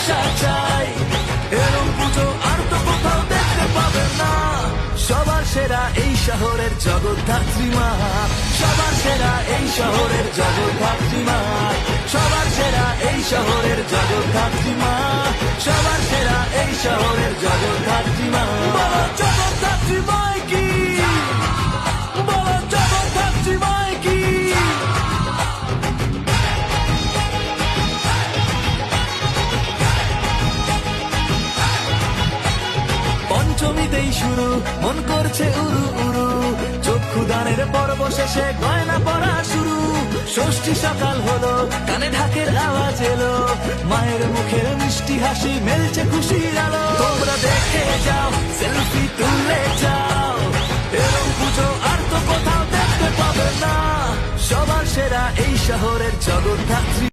ভালোবাসা চাই, এরম পুজো আর তো কোথাও দেখতে পাবেন না। সবার সেরা এই শহরের জগদ্ধাত্রী মা, সবার সেরা এই শহরের জগদ্ধাত্রী মা, সবার সেরা এই শহরের জগদ্ধাত্রী মা, সবার সেরা এই শহরের জগদ্ধাত্রী মা। বলো জগদ্ধাত্রী মাই কি, বলো জগদ্ধাত্রী মাই কি। পঞ্চমীতেই শুরু, মন করছে উরু উরু, চক্ষু দানের পর্ব শেষে গয়না পরা শুরু। ষষ্ঠী সকাল হলো, কানে ঢাকের আওয়াজ এলো, মায়ের মুখের মিষ্টি হাসি মেলছে খুশির আলো। তোমরা দেখে যাও, সেলফি তুলে যাও, এরম পুজো আর তো কোথাও দেখতে পাবে না। সবার সেরা এই শহরের জগদ্ধাত্রী।